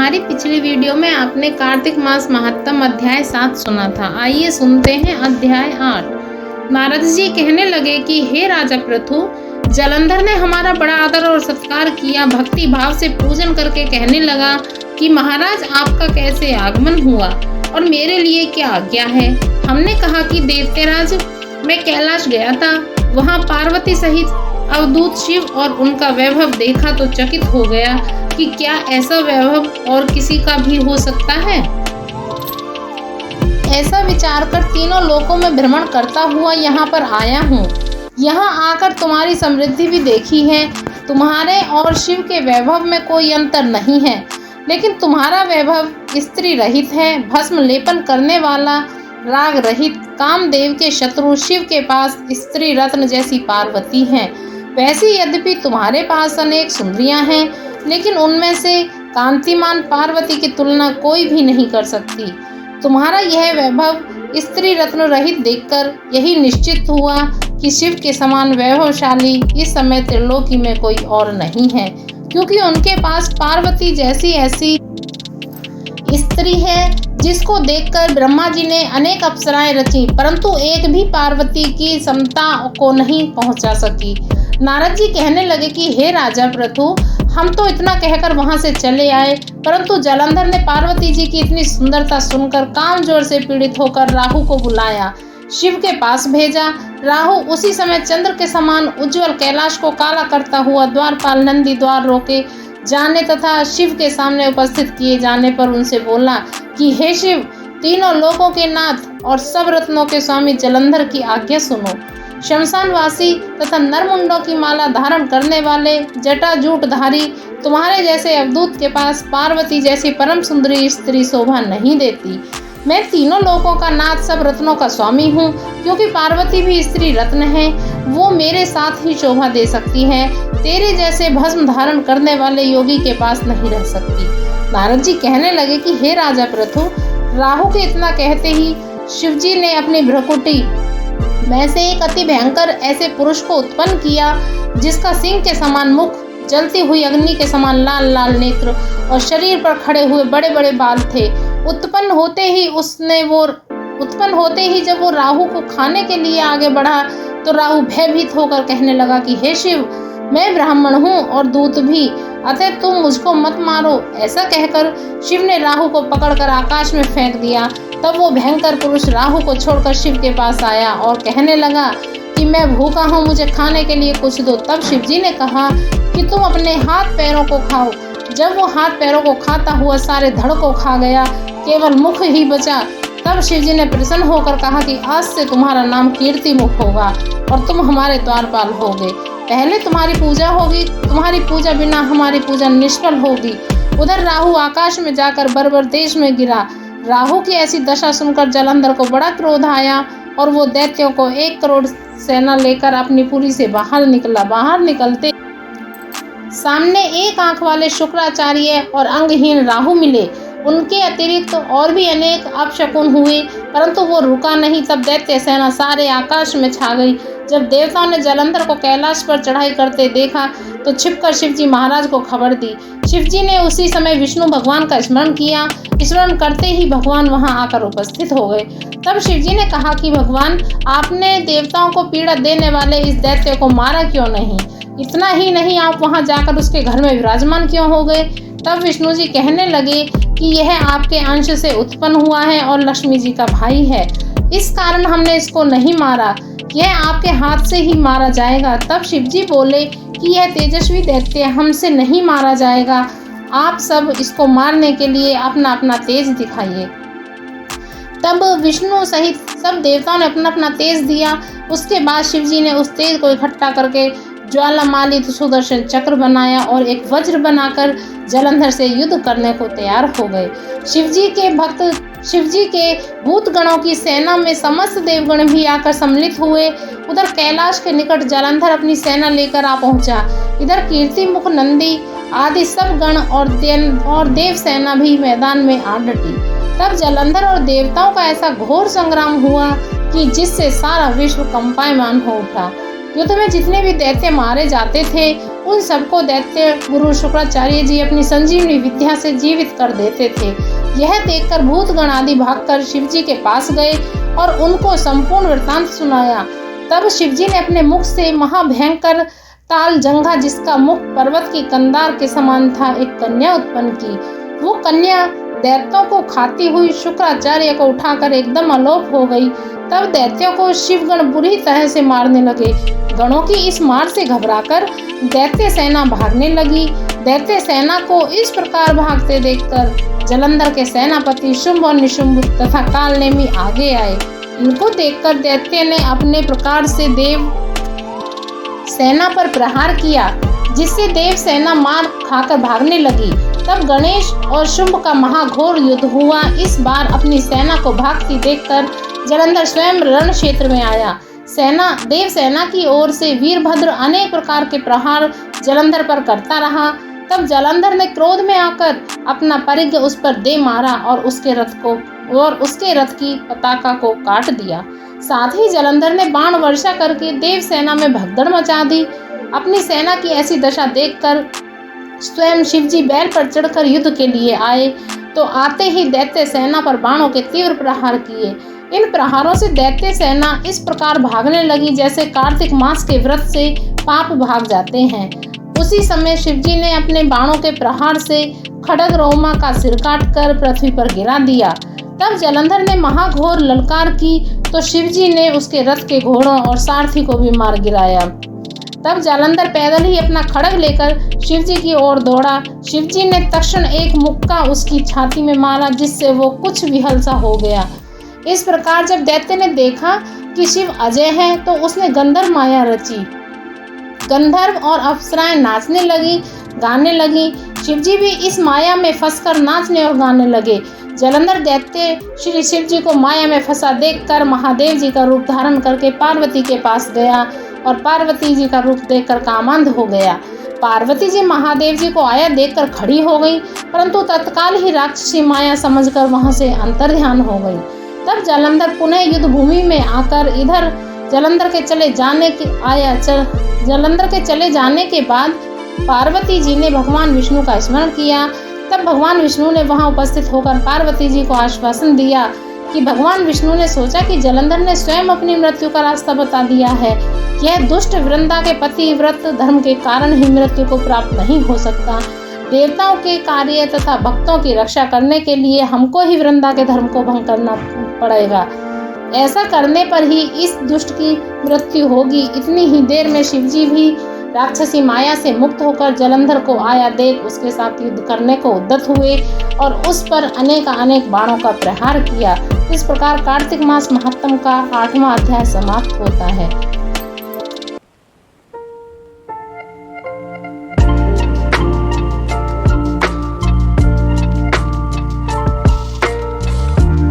हमारी पिछली वीडियो में आपने कार्तिक मास महात्म अध्याय 7 सुना था। आइए सुनते हैं अध्याय 8। नारद जी कहने लगे कि हे राजा पृथु, जलंधर ने हमारा बड़ा आदर और सत्कार किया। भक्ति भाव से पूजन करके कहने लगा कि महाराज आपका कैसे आगमन हुआ और मेरे लिए क्या आज्ञा है। हमने कहा कि दैत्यराज, मैं कैलाश गया था, वहाँ पार्वती सहित अवधूत शिव और उनका वैभव देखा तो चकित हो गया कि क्या ऐसा वैभव और किसी का भी हो सकता है। ऐसा विचार कर तीनों लोकों में भ्रमण करता हुआ यहाँ पर आया हूँ। यहाँ आकर तुम्हारी समृद्धि भी देखी है। तुम्हारे और शिव के वैभव में कोई अंतर नहीं है, लेकिन तुम्हारा वैभव स्त्री रहित है। भस्म लेपन करने वाला, राग रहित, कामदेव के शत्रु शिव के पास स्त्री रत्न जैसी पार्वती है। वैसे यद्यपि तुम्हारे पास अनेक सुंदरियां हैं, लेकिन उनमें से कांतिमान पार्वती की तुलना कोई भी नहीं कर सकती। तुम्हारा यह वैभव स्त्री रत्न रहित देखकर यही निश्चित हुआ कि शिव के समान वैभवशाली इस समय त्रिलोकी में कोई और नहीं है, क्योंकि उनके पास पार्वती जैसी ऐसी स्त्री है जिसको देखकर ब्रह्मा जी ने अनेक अप्सराएं रची, परंतु एक भी पार्वती की समता को नहीं पहुंचा सकी। नारद जी कहने लगे कि हे राजा पृथु, हम तो इतना कहकर वहां से चले आए, परंतु जलंधर ने पार्वती जी की इतनी सुंदरता सुनकर काम जोर से पीड़ित होकर राहु को बुलाया, शिव के पास भेजा। राहु उसी समय चंद्र के समान उज्जवल कैलाश को काला करता हुआ द्वारपाल नंदी द्वार रोके जाने तथा शिव के सामने उपस्थित किए जाने पर उनसे बोला कि हे शिव, तीनों लोकों के नाथ और सब रत्नों के स्वामी जलंधर की आज्ञा सुनो। शमशानवासी तथा नरमुंडों की माला धारण करने वाले जटाजूटधारी तुम्हारे जैसे अवधूत के पास पार्वती जैसी परम सुंदरी स्त्री शोभा नहीं देती। मैं तीनों लोकों का नाथ, सब रत्नों का स्वामी हूँ, क्योंकि पार्वती भी स्त्री रत्न है, वो मेरे साथ ही शोभा दे सकती है। तेरे जैसे भस्म धारण करने वाले योगी के पास नहीं रह सकती। नारद जी कहने लगे कि हे राजा पृथु, राहु के इतना कहते ही शिवजी ने अपनी भ्रकुटी में से एक अति भयंकर ऐसे पुरुष को उत्पन्न किया, जिसका सिंह के समान मुख, जलती हुई अग्नि के समान लाल लाल नेत्र और शरीर पर खड़े हुए बड़े बड़े बाल थे। उत्पन्न होते ही जब वो राहु को खाने के लिए आगे बढ़ा तो राहु भयभीत होकर कहने लगा कि हे शिव, मैं ब्राह्मण हूँ और दूत भी, अतः तुम मुझको मत मारो। ऐसा कहकर शिव ने राहु को पकड़कर आकाश में फेंक दिया। तब वो भयंकर पुरुष राहु को छोड़कर शिव के पास आया और कहने लगा कि मैं भूखा हूँ, मुझे खाने के लिए कुछ दो। तब शिवजी ने कहा कि तुम अपने हाथ पैरों को खाओ। जब वो हाथ पैरों को खाता हुआ सारे धड़ को खा गया, केवल मुख ही बचा। तब शिवजी ने प्रसन्न होकर कहा कि आज से तुम्हारा नाम कीर्ति मुख होगा और तुम हमारे द्वारपाल होगे। पहले तुम्हारी पूजा होगी, तुम्हारी पूजा बिना हमारी पूजा निष्फल होगी। उधर राहु आकाश में जाकर बर्बर देश में गिरा। राहु की ऐसी दशा सुनकर जलंधर को बड़ा क्रोध आया और वो दैत्यों को 1 करोड़ सेना लेकर अपनी पुरी से बाहर निकला। बाहर निकलते सामने एक आंख वाले शुक्राचार्य और अंगहीन राहु मिले। उनके अतिरिक्त और भी अनेक अपशकुन हुए, परंतु वो रुका नहीं। तब दैत्य सेना सारे आकाश में छा गई। जब देवताओं ने जलंधर को कैलाश पर चढ़ाई करते देखा तो छिपकर शिवजी महाराज को खबर दी। शिवजी ने उसी समय विष्णु भगवान का स्मरण किया। स्मरण करते ही भगवान वहां आकर उपस्थित हो गए। तब शिवजी ने कहा कि भगवान, आपने देवताओं को पीड़ा देने वाले इस दैत्य को मारा क्यों नहीं? इतना ही नहीं, आप वहां जाकर उसके घर में विराजमान क्यों हो गए? तब विष्णु जी कहने लगे कि यह आपके अंश से उत्पन्न हुआ है और लक्ष्मी जी का भाई है, इस कारण हमने इसको नहीं मारा, यह आपके हाथ से ही मारा जाएगा। तब शिवजी बोले कि यह तेजस्वी दैत्य हमसे नहीं मारा जाएगा, आप सब इसको मारने के लिए अपना अपना तेज दिखाइए। तब विष्णु सहित सब देवताओं ने अपना अपना तेज दिया। उसके बाद शिवजी ने उस तेज को इकट्ठा करके ज्वालामाली सुदर्शन चक्र बनाया और एक वज्र बनाकर जलंधर से युद्ध करने को तैयार हो गए। शिवजी के भक्त, शिवजी के भूत गणों की सेना में समस्त देवगण भी आकर सम्मिलित हुए। उधर कैलाश के निकट जलंधर अपनी सेना लेकर आ पहुंचा। इधर कीर्ति मुख, नंदी आदि सब गण और देव सेना भी मैदान में आ डटी। तब जलंधर और देवताओं का ऐसा घोर संग्राम हुआ कि जिससे सारा विश्व कंपायमान हो उठा। युद्ध में जितने भी दैत्य मारे जाते थे उन सबको दैत्य गुरु शुक्राचार्य जी अपनी संजीवनी विद्या से जीवित कर देते थे। यह देखकर भूतगण आदि भागकर शिव जी के पास गए और उनको संपूर्ण वृत्तांत सुनाया। तब शिव जी ने अपने मुख से महाभयंकर ताल जंघा, जिसका मुख पर्वत की कंधार के समान था, एक कन्या उत्पन्न की। वो कन्या दैत्यों को खाती हुई शुक्राचार्य को उठाकर एकदम अलोप हो गई। तब दैत्यों को शिवगण बुरी तरह से मारने लगे। गणों की इस मार से घबराकर दैत्य सेना भागने लगी। दैत्य सेना को इस प्रकार भागते देखकर जालंधर के सेनापति शुंभ और निशुंभ तथा कालनेमी आगे आए। इनको देखकर दैत्य ने अपने प्रकार से देव सेना पर प्रहार किया, जिससे देव सेना मार खाकर भागने लगी। तब गणेश और शुंभ का महाघोर युद्ध हुआ। इस बार अपनी सेना को भागती देखकर जालंधर स्वयं रण क्षेत्र में आया। देव सेना की ओर से वीरभद्र अनेक प्रकार के प्रहार जालंधर पर करता रहा। तब जालंधर ने क्रोध में आकर अपना परिघ उस पर दे मारा और उसके रथ की पताका को काट दिया। साथ ही जालंधर ने बाण वर्षा करके देव सेना में भगदड़ मचा दी। अपनी सेना की ऐसी दशा देखकर स्वयं शिवजी बैल पर चढ़कर युद्ध के लिए आए, तो आते ही दैत्य सेना पर बाणों के तीव्र प्रहार किए। इन प्रहारों से दैत्य सेना इस प्रकार भागने लगी जैसे कार्तिक मास के व्रत से पाप भाग जाते हैं। उसी समय शिवजी ने अपने बाणों के प्रहार से खड्ग रोमा का सिर काटकर पृथ्वी पर गिरा दिया। तब जालंधर ने महाघोर ललकार की, तो शिवजी ने उसके रथ के घोड़ों और सारथी को भी मार गिराया। तब जालंधर पैदल ही अपना खड्ग लेकर शिवजी की ओर दौड़ा। शिवजी ने तक्षण एक मुक्का उसकी छाती में मारा, जिससे वो कुछ विहल सा हो गया। इस प्रकार जब दैत्य ने देखा कि शिव अजय है, तो उसने गंधर्व माया रची। गंधर्व और अप्सराएं नाचने लगी, गाने लगी। शिवजी भी इस माया में फंसकर नाचने और गाने लगे। जालंधर दैत्य श्री शिव जी को माया में फंसा देखकर महादेव जी का रूप धारण करके पार्वती के पास गया और पार्वती जी का रूप देखकर कामांध हो गया। पार्वती जी महादेव जी को आया देखकर खड़ी हो गई, परंतु तत्काल ही राक्षसी माया समझकर वहां से अंतर्ध्यान हो गई। तब जालंधर पुनः युद्ध भूमि में आकर इधर जालंधर के चले जाने के बाद पार्वती जी ने भगवान विष्णु का स्मरण किया। तब भगवान विष्णु ने वहां उपस्थित होकर पार्वती जी को आश्वासन दिया कि भगवान विष्णु ने सोचा कि जालंधर ने स्वयं अपनी मृत्यु का रास्ता बता दिया है। यह दुष्ट वृंदा के पति व्रत धर्म के कारण ही मृत्यु को प्राप्त नहीं हो सकता। देवताओं के कार्य तथा भक्तों की रक्षा करने के लिए हमको ही वृंदा के धर्म को भंग करना पड़ेगा। ऐसा करने पर ही इस दुष्ट की मृत्यु होगी। इतनी ही देर में शिवजी भी राक्षसी माया से मुक्त होकर जालंधर को आया देख उसके साथ युद्ध करने को उद्यत हुए और उस पर अनेक बाणों का प्रहार किया। इस प्रकार कार्तिक मास महात्म का 8वां अध्याय समाप्त होता है।